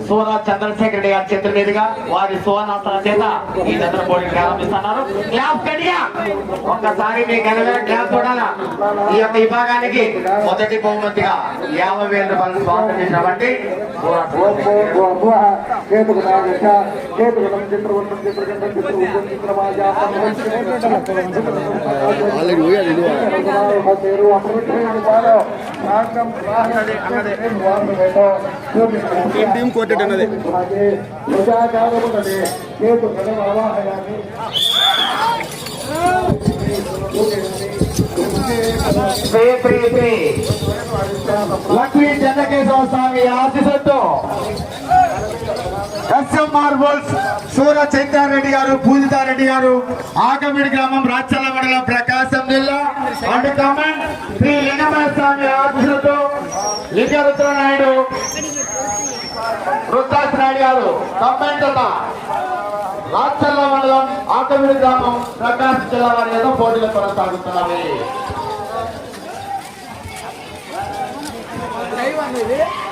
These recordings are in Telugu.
సోనా చంద్రశేఖర్ రెడ్డి గారి చేతుల మీదుగా వారి సోనాసన చేత ఈ జతర పోటీ ప్రారంభిస్తున్నారు. క్లాప్ గట్టిగా ఒక్కసారి మీ గనగా క్లాప్ చూడాలా. ఈ యొక్క విభాగానికి మొదటి బహుమతిగా 50,000 రూపాయలు స్పాన్సర్ చేసినటువంటి टीम कोटेड अన్నది లక్ష్మీ చెన్నకేశ్వర స్వామి ఆశీస్సులతో ఎస్ఎం మార్బల్స్ సూర చైతన్యారెడ్డి గారు, పూజితారెడ్డి గారు, ఆకమిడి గ్రామం, రాచల్ల మండలం, ప్రకాశం జిల్లా. అండ్ కమెంట్ శ్రీ లింగమయ స్వామి ఆశీస్సులతో లింగరుద్ర నాయుడు, రుద్రాక్ష నాయుడు గారు కమెంట్ రాచల్ల మండలం, ఆకమిడి గ్రామం, ప్రకాశం జిల్లా వారి ఏదో పోటీలు కొనసాగుతున్నవి.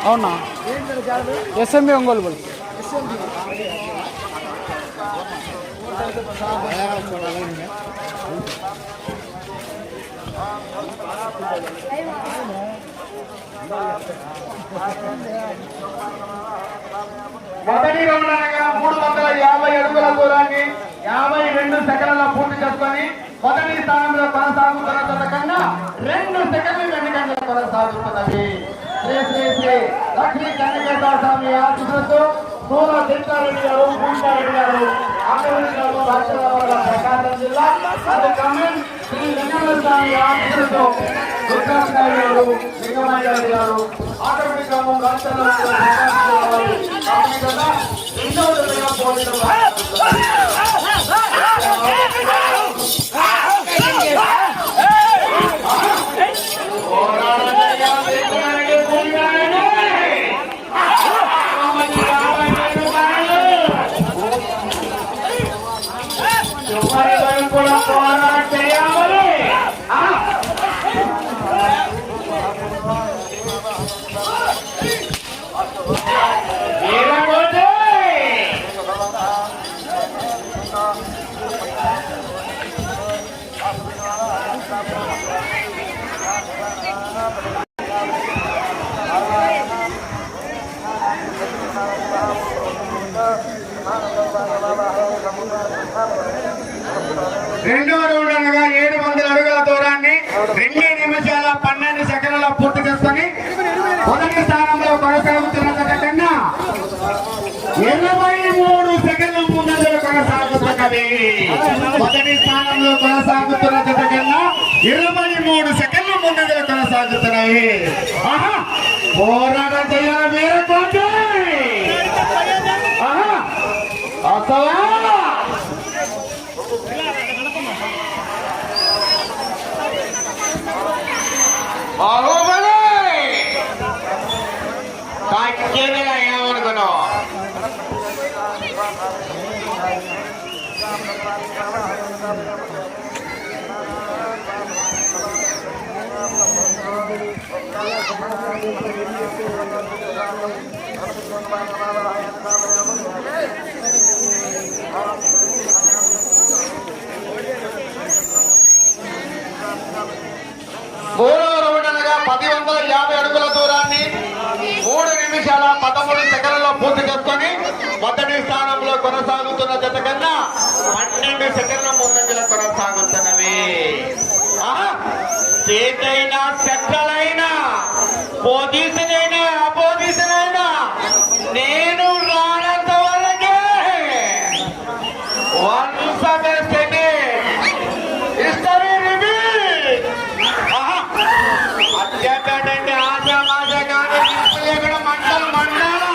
అవునా ఎస్ఎంబి ఒంగోలు బోల్ మొదటి రౌండ్ అనగా 350 అడుగుల దూరాన్ని 52 సెకండ్ల పూర్తి చేసుకొని మొదటి స్థానంలో కొనసాగుతున్న జత కన్నా 2 సెకండ్లు వెనుకంగా కొనసాగుతున్నది. శ్రీ శ్రీ శ్రీ లక్ష్మీ చెన్నకేశ్వర స్వామి ఆశీస్సులతో సూర చైతన్యారెడ్డి గారు, పూజితారెడ్డి గారు, ఆకమిడి గ్రామం, రాచల్ల మండలం, ప్రకాశం జిల్లా. అది కమెంట్ శ్రీ లింగమయ స్వామి ఆశీస్సులతో రుద్రాక్ష నాయుడు గారు, లింగమయ్య గారు, ఆకమిడి గ్రామం, రాచల్ల మండలం, ప్రకాశం జిల్లా వారు. రెండవ జతగా పోటీలు రెండవ రౌండ్ అనగా 700 అడుగుల దూరాన్ని 2 నిమిషాల 12 సెకండ్ల పూర్తి చేసుకొని మొదటి స్థానంలో కొనసాగుతున్న జత కన్నా 23 సెకండ్ల ముందంజలు కొనసాగుతున్నది. మొదటి స్థానంలో కొనసాగుతున్న జత కన్నా 23 సెకండ్ల ముందంజలు కొనసాగుతున్నాయి. పోరాటం చేయాలి వేరే కోటి అసలా బాహుబలి తగ్గేదిగా ఏమనుకున్నావు? మూడవ రౌండ్ అనగా 150 అడుగుల దూరాన్ని 3 నిమిషాల 13 సెకండ్లలో పూర్తి చేసుకొని మొదటి స్థానంలో కొనసాగుతున్న జత కన్నా 12 సెకండ్ల ముందంజలో కొనసాగుతున్నవి. స్టేట్ అయినా, సెంట్రల్ అయినా, పొజిషన్ అయినా, అపోజిషన్ అయినా నేను రానంత వరకే వన్స్ హిస్టరీ రిపీట్. అత్యంటే ఆశ కానీ ఇక్కడ మంటలు మండాలా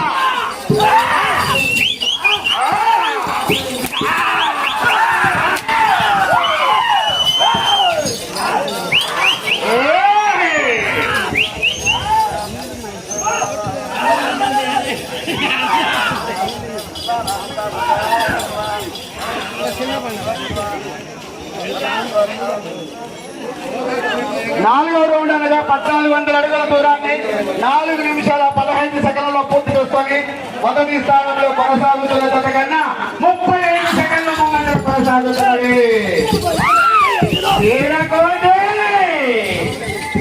చిన్న నాలుగవ రౌండ్ అనగా 1400 అడుగుల దూరాన్ని 4 నిమిషాల 15 సెకండ్లలో పూర్తి చేసుకొని మొదటి స్థానంలో కొనసాగుతున్న జత కన్నా 35 సెకండ్ల ముందు కొనసాగుతున్నది.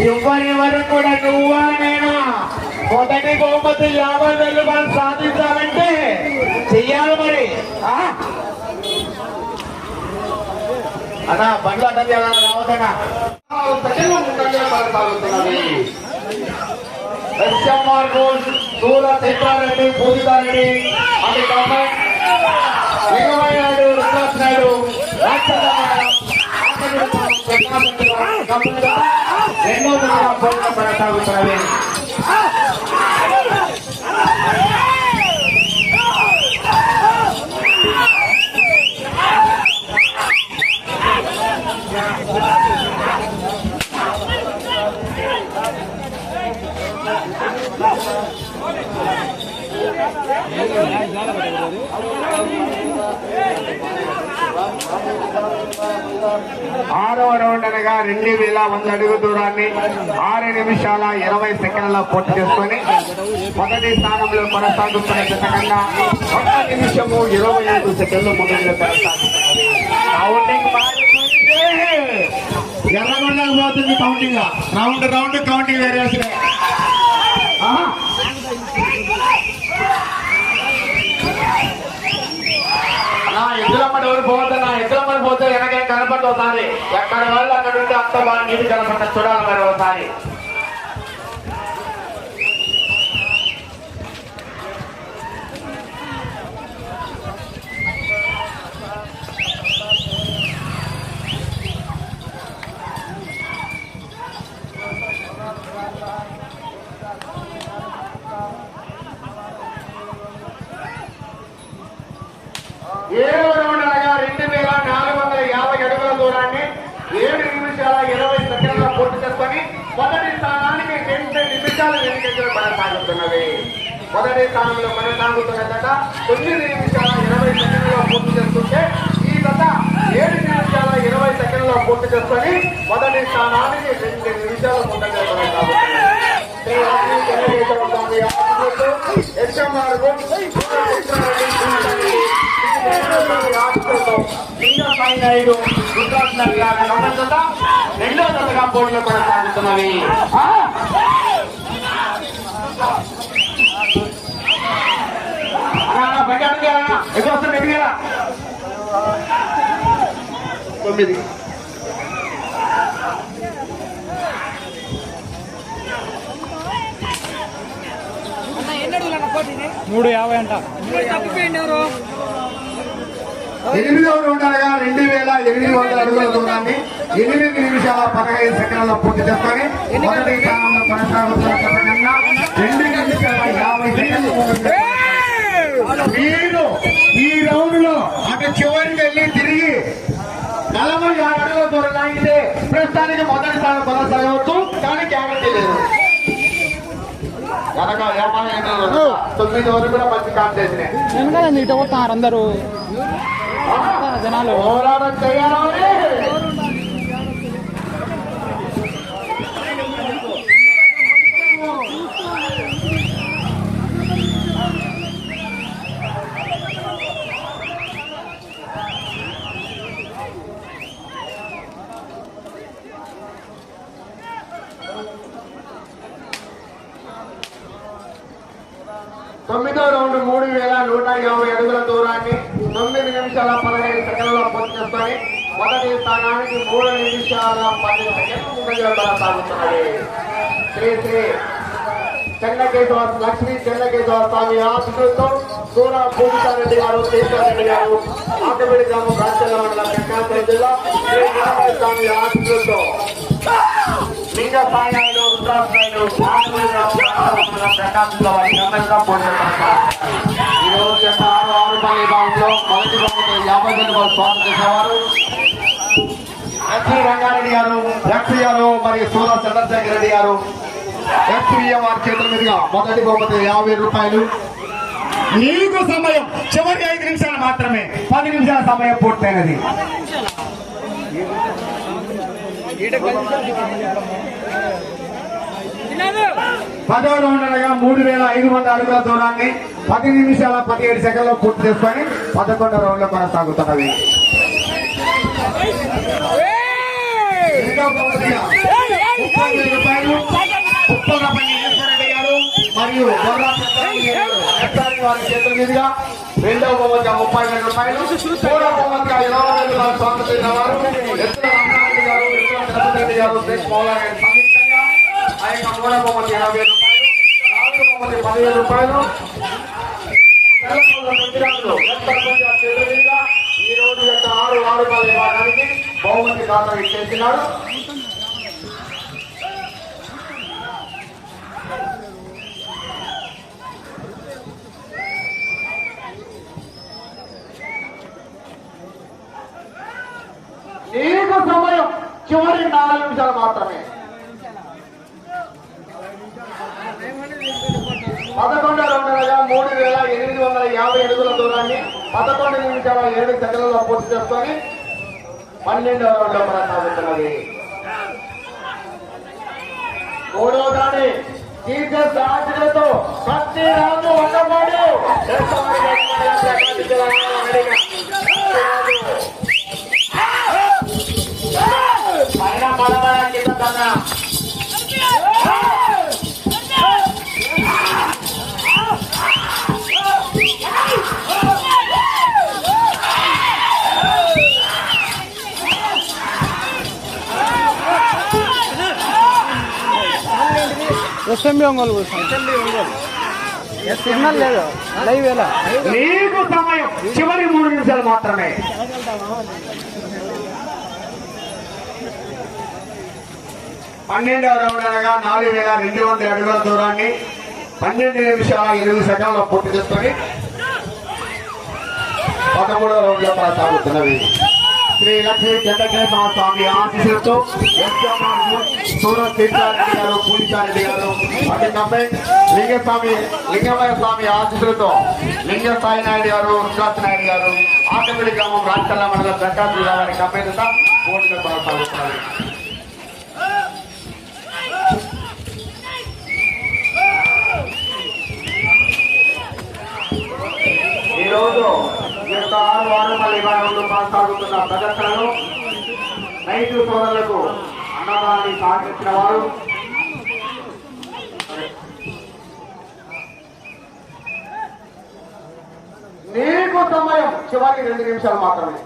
ఇవ్వని వరకు కూడా నువ్వా నేనా మొదటి బహుమతి 50,000 రూపాయలు సాధించాలంటే చెయ్యాలి మరి. అన్నా బండ్లు అడ్డం రావద్దన్నా కొనసాగుతున్నది. ఎస్ఎంఆర్ గోల్డ్ సూరత్ చిత్రారెడ్డి పూజితారెడ్డి అది లింగమయ్యాడు రుద్రాజ్ నాయుడు రెండో కొనసాగుతున్నది. ఆరవ రౌండ్ అనగా 2100 అడుగు దూరాన్ని 6 నిమిషాల 20 సెకండ్ల పూర్తి చేసుకొని మొదటి స్థానంలో కొనసాగుతున్న జత కన్నా 1 నిమిషము 25 సెకండ్లు ముందుగా కొనసాగుతున్నది. ఎర్రగొండకు పోతుంది కౌంటింగ్ రౌండ్ కౌంటింగ్ వేరేసిన ఎద్దులమ్మడి ఎవరు పోవద్దన్నా ఎద్దులమ్మడి పోతే వెనకేం కనపడి ఒకసారి ఎక్కడ వాళ్ళు అక్కడ ఉంటే అంత బాగా నీటి కనపడ్డ చూడాలి మరి ఒకసారి. ఏడవ రౌండ్ అనగా 2450 అడుగుల దూరాన్ని 7 నిమిషాల 20 సెకండ్ల పూర్తి చేసుకొని మొదటి స్థానానికి 2 నిమిషాలు వెనుకంజలు కొనసాగుతున్నది. మొదటి స్థానంలో కొనసాగుతున్న జత 9 నిమిషాల 20 సెకండ్లో పూర్తి చేసుకుంటే ఈ జత 7 నిమిషాల 20 సెకండ్లో పూర్తి చేసుకొని మొదటి స్థానానికి 2 నిమిషాలు ముందంగా కొనసాగుతున్నది. రెండో జతగా పోటీలో కొనసాగుతున్నవి. బయట ఎక్కువ వస్తుంది ఎదిగేలా 9 350 అంట. 8వ రౌండ్ అనగా 2800 అడుగుల దూరాన్ని 8 నిమిషాల 15 సెకండ్ల పూర్తి చేసుకొని మొదటి స్థానంలో కొనసాగుతున్న కన్నా 2 నిమిషాల 50 సెకండ్లు. మీరు ఈ రౌండ్ లో అటు చివరికి వెళ్ళి తిరిగి 46 అడుగుల దూరం లాగితే ప్రస్తుతానికి మొదటి స్థానం కొనసాగవచ్చు, కానీ గ్యారంటీ లేదు. కనుక 9 వరకు కూడా మంచి కాంపిటీషన్ ఎందుకంటే ఇటు పోతున్నారు అందరూ జనాలు. పోరాటం చేయాలి. తొమ్మిదో రౌండ్ 3150 అడుగుల దూరాన్ని 9 నిమిషాల 15 సెకండ్లలో పూర్తి చేసుకొని మొదటి స్థానానికి 3 నిమిషాల 10 సెకండ్లు ముందుగా కొనసాగుతున్నది. శ్రీ శ్రీ చెన్నకేశ్వర లక్ష్మీ చెన్నకేశ్వర స్వామి ఆశీస్సులతో సూర పూజితారెడ్డి గారు, కేశవరెడ్డి గారు, ఆకబిడి గ్రామం, రాజకీయ మండలం, ప్రకాశం జిల్లా శ్రీ నారాయణ స్వామి ఆశీస్సులతో లింగ సాయాలు రుద్రాలు ప్రకాశంలో వారి గమ్యంగా పోటీ. ఈ రోజు 6 భాగంలో మొదటి భాగంలో 50,000 రూపాయలు స్వాగతం చేసేవారు ఎస్వి రంగారెడ్డి గారు, ఎక్స్ గారు మరియు సూర చంద్రశేఖర్ రెడ్డి గారు. ఎస్వీఏ వారి చేతుల మీదుగా మొదటి బహుమతి 50,000 రూపాయలు. నీకు సమయం చివరి 5 నిమిషాలు మాత్రమే, 10 నిమిషాల సమయం పూర్తయినది. 10వ రౌండ్ అనగా 3500 అడుగుల దూరాన్ని 10 నిమిషాల 17 సెకండ్లో పూర్తి చేసుకొని 11వ రౌండ్ లో కొనసాగుతున్నది. మరియు వారి చేతుల మీదుగా రెండవ బహుమతి 30,000 రూపాయలు, మూడవ బహుమతిగా 20,000 రూపాయలు స్వాగతించిన వారు ఎత్తుల రంగారెడ్డి గారు, ఎత్తుల తిరుపతి రెడ్డి గారు, శ్రేష్ మౌలా గారి సంయుక్తంగా ఆ యొక్క మూడవ బహుమతి 80,000 రూపాయలు, నాలుగవ బహుమతి 10,000 రూపాయలు. ఈ రోజు యొక్క 6 విభాగానికి బహుమతి ఖాతా ఇచ్చేసినాడు. నీకు సమయం చివరి 4 నిమిషాలు మాత్రమే. 11వ రౌండ్ అనగా 3,850 అడుగుల దూరాన్ని 11 నిమిషాల 7 సెకండ్లలో పూర్తి చేసుకొని 12వ రౌండ్ లో కొనసాగుతున్నది. మూడవ దాడి జీసస్ ఆశలతో ప్రతి రాజు వండబోడు పైన పడబడ కింద కన్నా ఎస్ఎంబి ఒంగోలు సిగ్నల్ లేదు, లైవ్ ఎలా? నీకు సమయం చివరి 3 నిమిషాలు మాత్రమే. 12వ రౌండ్ అనగా 4,200 అడుగుల దూరాన్ని 12 నిమిషాల 8 సెకండ్లో పూర్తి చేసుకొని 13వ రౌండ్ లో కొనసాగుతున్నది. శ్రీ లక్ష్మీ చంద్రకేశ్వర స్వామి ఆశీస్సులతో సూరత్ తీర్థారెడ్డి గారు, పూజితారెడ్డి గారు, లింగమయ్య స్వామి ఆశీస్సులతో లింగ సాయి నాయుడు గారు, రుద్రాక్ష నాయుడు గారు, ఆటమిడి గ్రామం రాజకల్లా మండలం ప్రకాశం జిల్లా వారి కంపెనీతో పోటీలో కొనసాగుతున్నది. ఈరోజు ఈ యొక్క 6 వారపల్లి విభాగంలో కొనసాగుతున్న ప్రదర్శనలు రైతు సోదరులకు అన్నదానాన్ని సహకరించిన వారు నీకు సమయం చివరికి 2 నిమిషాలు మాత్రమే.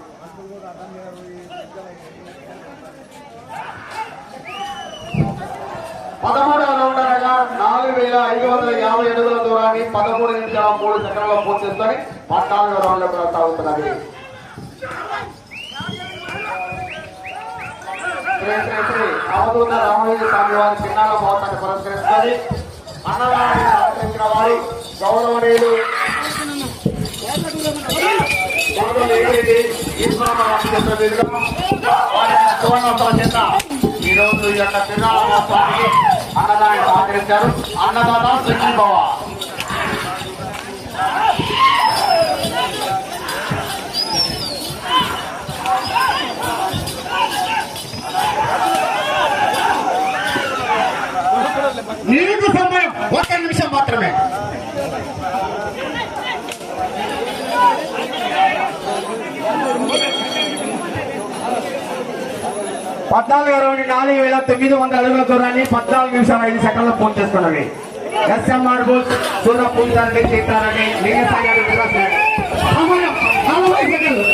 13వ రౌండ్ అనగా 4,550 అడుగుల దూరాన్ని 13 నిమిషాల 3 సెకండ్లలో పూర్తి చేసుకొని 14వ రౌండ్ లో కొనసాగుతున్నది. అవధూత రామయ్య స్వామి వారి చిన్నాల మహోత్సవాన్ని పురస్కరిస్తుంది. అన్నదానాన్ని సహకరించిన వారు గౌరవనీయులు ఈ రోజు ఈ యొక్క తిరునాళ్ళ మహోత్సవానికి అన్నదానాన్ని సహకరించారు. అన్నదాత శ్రీభవ నీకు సమయం 1 నిమిషం మాత్రమే. పద్నాలుగు రౌండ్ 4,900 అడుగుల దూరాన్ని 14 నిమిషాల 5 సెకండ్లో పూర్తి చేసుకున్నది. ఎస్ఎంఆర్ బోస్ సూర్య పూజారెడ్డి సీతారెడ్డి లింగసాయి సమయం 40 సెకండ్లు.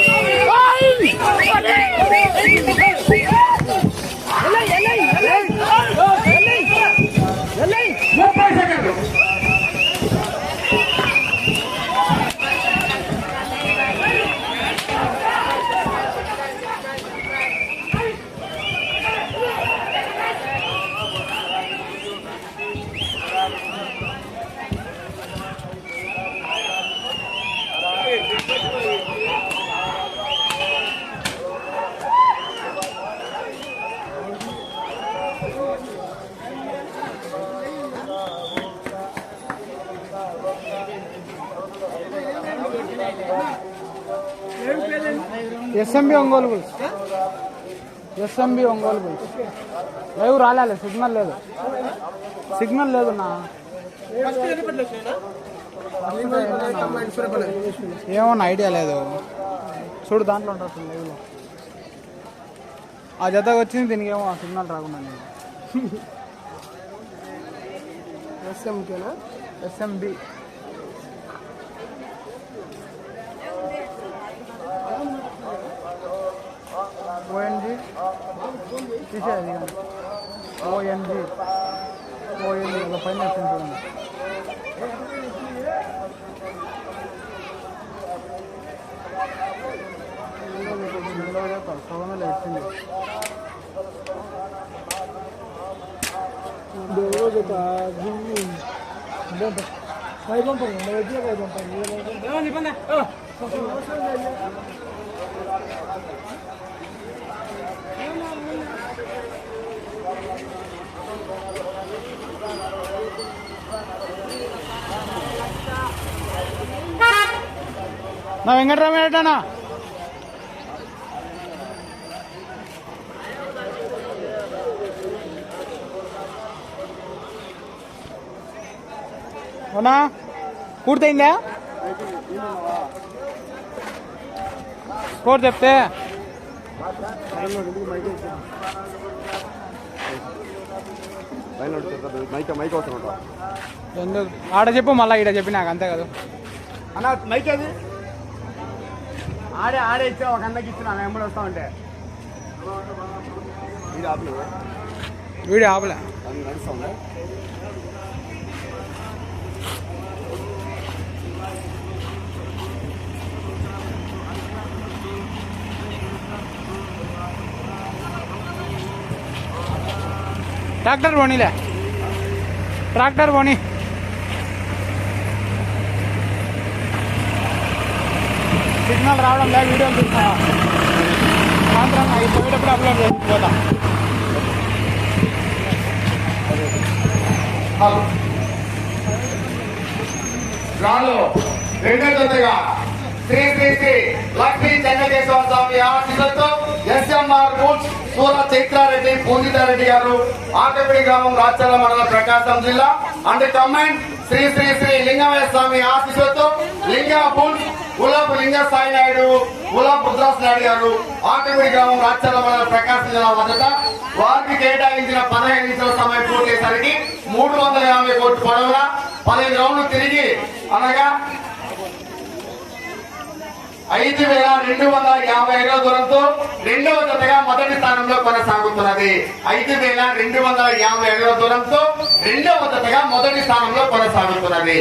30 సెకండ్లు. SMB Ongole SMB Ongole bulls live రాలే, సిగ్నల్ లేదు, సిగ్నల్ లేదు నా. ఏమన్నా ఐడియా లేదు, చూడు దాంట్లో ఉంటుంది లైవ్లో. ఆ జతకు వచ్చింది, దీనికి ఏమో సిగ్నల్ రాకుండా. ఎస్ఎంకేనా? ఎస్ఎంబి ఓఎన్జీ తీసేది కానీ ఓఎన్జీ ఒక పైన వచ్చింది. సగంలో వచ్చింది. నా వెంకటరామేటనా అవునా పూర్తయిందా? స్కోర్ చెప్తే ఎందుకు ఆడ చెప్పు, మళ్ళీ ఈడ చెప్పి నాకు అంతే కదా అన్న. మైక్ అది ఆడే ఇచ్చా, ఒక అన్నకి ఇచ్చిన ఎప్పుడు వస్తా ఉంటే వీడియో ఆపలే. ట్రాక్టర్ పోనీలే, ట్రాక్టర్ పోనీ. సిగ్నల్ రావడం లేదు, వీడియోలు చూస్తున్నా. సాయంత్రం అయిపోయేటప్పుడు అప్లోడ్ చేసిపోతా. రాళ్ళు రెండో జతగా శ్రీ శ్రీ శ్రీ లక్ష్మీ చెన్నకేశ్వర స్వామి ఆశీస్సులతో ఎస్ఎంఆర్ బుల్స్ సూర చైత్రారెడ్డి పూజితారెడ్డి గారు, ఆకపిడి గ్రామం, రాచర్ల మండలం, ప్రకాశం జిల్లా. అండ్ కమెంట్ శ్రీ శ్రీ శ్రీ లింగమయ్య స్వామి ఆశీస్సులతో లింగ బుల్స్ గులాబ్ లింగ సాయి నాయుడు, గులాబ్ రుద్రాస్ నాయుడు గారు, ఆకపిడి గ్రామం, రాచర్ల మండలం, ప్రకాశం జిల్లా వద్ద వారికి కేటాయించిన 15 నిమిషాల సమయం పూర్తయ్యేసరికి 350 కోట్ల పొడవున 15 రౌండ్లు తిరిగి అనగా 5250 దూరంతో రెండవ జతగా మొదటి స్థానంలో కొనసాగుతున్నది. 5250 దూరంతో రెండవ జతగా మొదటి స్థానంలో కొనసాగుతున్నది.